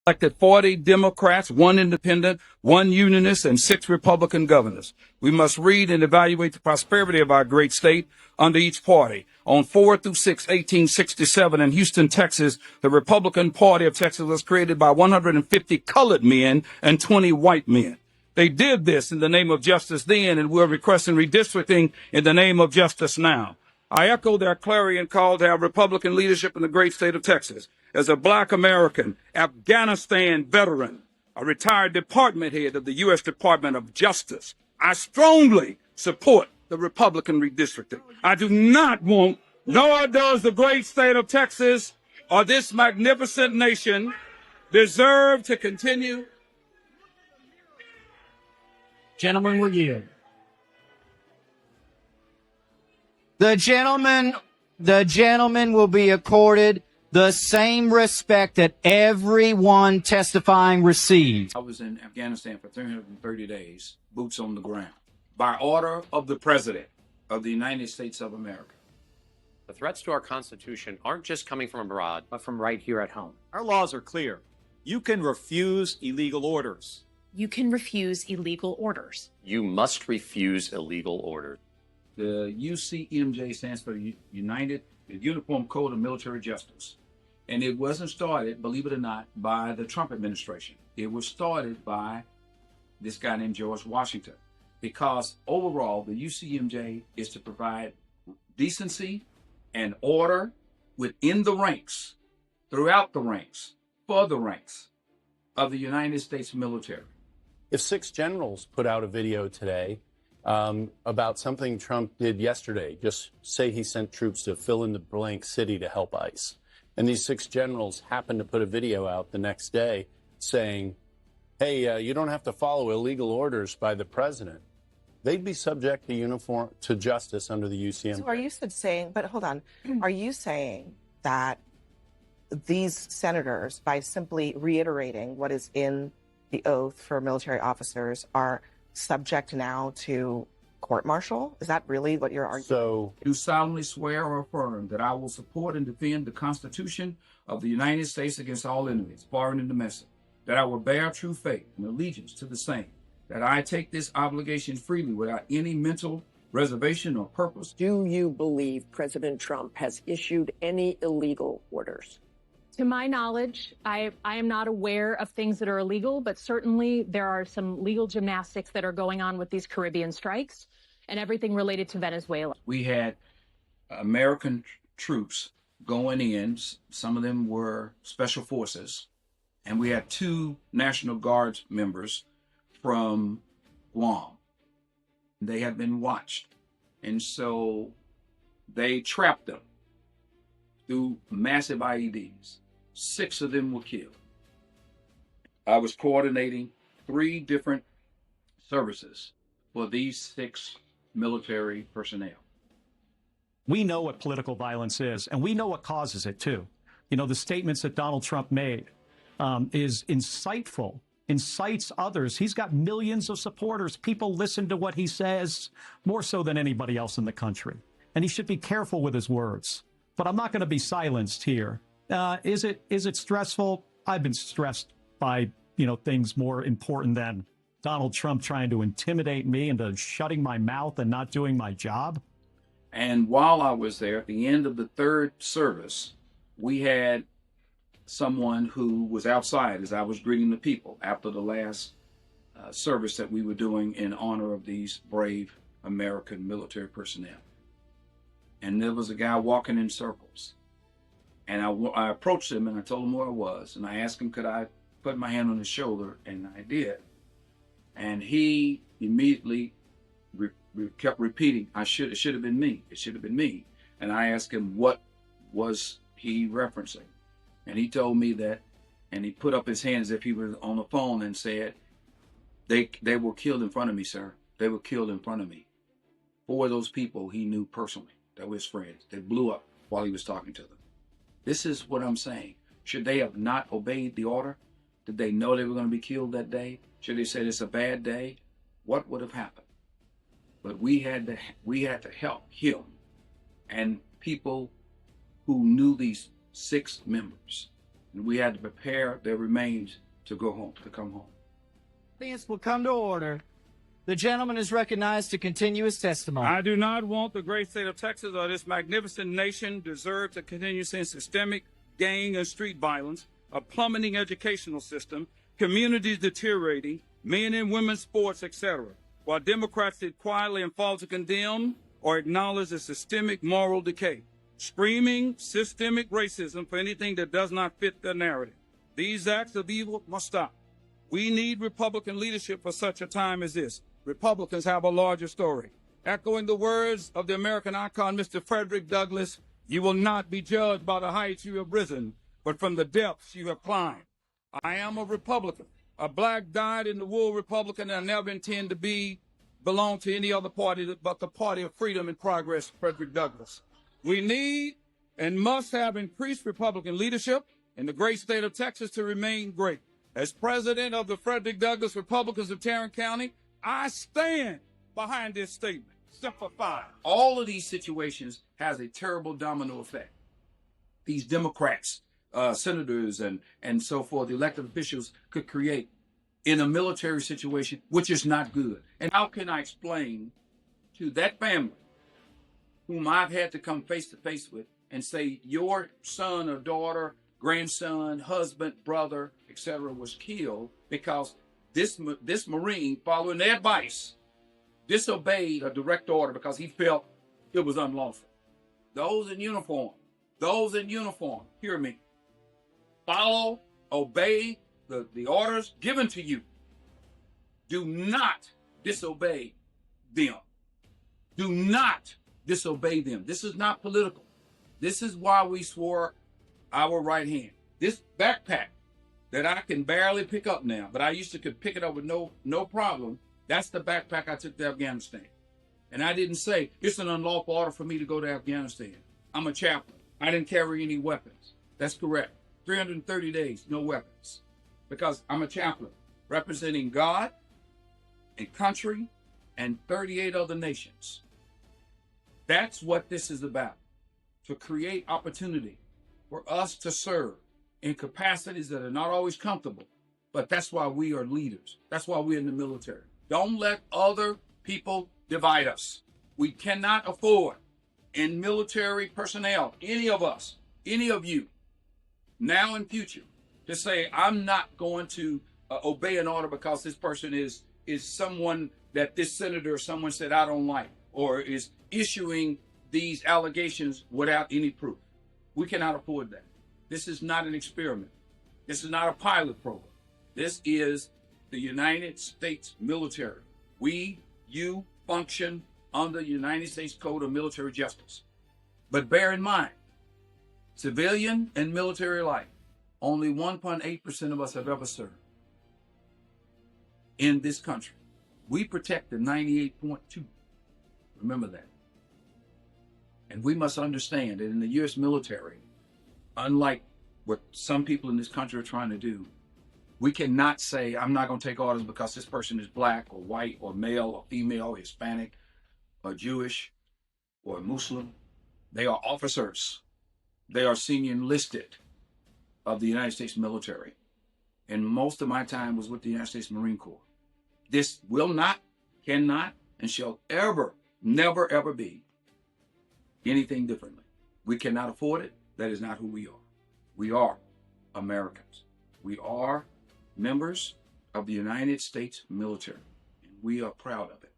elected 40 Democrats, 1 independent, 1 unionist, and 6 Republican governors. We must read and evaluate the prosperity of our great state under each party. On 4 through 6, 1867 in Houston, Texas, the Republican Party of Texas was created by 150 colored men and 20 white men. They did this in the name of justice then, and we're requesting redistricting in the name of justice now. I echo their clarion call to have Republican leadership in the great state of Texas. As a black American, Afghanistan veteran, a retired department head of the U.S. Department of Justice, I strongly support the Republican redistricting. I do not want, nor does the great state of Texas or this magnificent nation deserve to continue. Gentlemen, will yield. The gentleman will be accorded the same respect that everyone testifying received. I was in Afghanistan for 330 days, boots on the ground, by order of the President of the United States of America. The threats to our Constitution aren't just coming from abroad, But from right here at home. Our laws are clear. You can refuse illegal orders. You can refuse illegal orders. you must refuse illegal orders. The UCMJ stands for United Uniform Code of Military Justice. And it wasn't started, believe it or not, by the Trump administration. It was started by this guy named George Washington. Because overall, the UCMJ is to provide decency and order within the ranks, throughout the ranks, for the ranks of the United States military. If 6 generals put out a video today about something Trump did yesterday, just say he sent troops to fill in the blank city to help ICE, and these 6 generals happen to put a video out the next day saying, hey, you don't have to follow illegal orders by the president, they'd be subject to justice under the UCMJ. So are you saying, but hold on, are you saying that these senators, by simply reiterating what is in the oath for military officers, are subject now to court-martial? Is that really what you're arguing? So, do solemnly swear or affirm that I will support and defend the Constitution of the United States against all enemies, foreign and domestic, that I will bear true faith and allegiance to the same, that I take this obligation freely without any mental reservation or purpose. Do you believe President Trump has issued any illegal orders? To my knowledge, I am not aware of things that are illegal, but certainly there are some legal gymnastics that are going on with these Caribbean strikes and everything related to Venezuela. We had American troops going in. Some of them were special forces. And we had 2 National Guard members from Guam. They had been watched. And so they trapped them through massive IEDs. 6 of them were killed. I was coordinating 3 different services for these 6 military personnel. We know what political violence is, and we know what causes it, too. You know, the statements that Donald Trump made is insightful, incites others. He's got millions of supporters. People listen to what he says more so than anybody else in the country. And he should be careful with his words. But I'm not going to be silenced here. Is it stressful? I've been stressed by, things more important than Donald Trump trying to intimidate me into shutting my mouth and not doing my job. And while I was there, at the end of the 3rd service, we had someone who was outside as I was greeting the people after the last service that we were doing in honor of these brave American military personnel. And there was a guy walking in circles. And I approached him and I told him who I was. And I asked him, could I put my hand on his shoulder? And I did. And he immediately kept repeating, it should have been me. It should have been me. And I asked him, what was he referencing? And he told me that, and he put up his hand as if he was on the phone and said, they were killed in front of me, sir. They were killed in front of me. 4 of those people he knew personally, that were his friends. They blew up while he was talking to them. This is what I'm saying. Should they have not obeyed the order? Did they know they were going to be killed that day? Should they say it's a bad day? What would have happened? But we had to help him and people who knew these 6 members and we had to prepare their remains to go home, to come home. Audience will come to order. The gentleman is recognized to continue his testimony. I do not want the great state of Texas or this magnificent nation deserve to continue seeing systemic gang and street violence, a plummeting educational system, communities deteriorating, men and women's sports, etc., while Democrats sit quietly and fall to condemn or acknowledge the systemic moral decay, screaming systemic racism for anything that does not fit their narrative. These acts of evil must stop. We need Republican leadership for such a time as this. Republicans have a larger story. Echoing the words of the American icon, Mr. Frederick Douglass, you will not be judged by the heights you have risen, but from the depths you have climbed. I am a Republican, a black dyed-in-the-wool Republican, and I never intend to belong to any other party but the party of freedom and progress, Frederick Douglass. We need and must have increased Republican leadership in the great state of Texas to remain great. As president of the Frederick Douglass Republicans of Tarrant County, I stand behind this statement. Simplify. All of these situations has a terrible domino effect. These Democrats, senators, and so forth, elected officials could create in a military situation, which is not good. And how can I explain to that family whom I've had to come face to face with and say, your son or daughter, grandson, husband, brother, etc., was killed because this Marine, following their advice, disobeyed a direct order because he felt it was unlawful. Those in uniform, hear me. Follow, obey the orders given to you. Do not disobey them. Do not disobey them. This is not political. This is why we swore our right hand. This backpack that I can barely pick up now, but I used to could pick it up with no problem. That's the backpack I took to Afghanistan. And I didn't say, it's an unlawful order for me to go to Afghanistan. I'm a chaplain. I didn't carry any weapons. That's correct. 330 days, no weapons. Because I'm a chaplain representing God, a country, and 38 other nations. That's what this is about. To create opportunity for us to serve in capacities that are not always comfortable. But that's why we are leaders. That's why we're in the military. Don't let other people divide us. We cannot afford, in military personnel, any of us, any of you, now and future, to say, I'm not going to obey an order because this person is someone that this senator or someone said I don't like, or is issuing these allegations without any proof. We cannot afford that. This is not an experiment. This is not a pilot program. This is the United States military. You function under the United States Code of Military Justice. But bear in mind, civilian and military alike, only 1.8% of us have ever served in this country. We protect the 98.2. Remember that. And we must understand that in the U.S. military, unlike what some people in this country are trying to do, we cannot say, I'm not going to take orders because this person is black or white or male or female or Hispanic or Jewish or Muslim. They are officers. They are senior enlisted of the United States military. And most of my time was with the United States Marine Corps. This will not, cannot, and shall ever, never, ever be anything differently. We cannot afford it. That is not who we are. We are Americans. We are members of the United States military, and we are proud of it.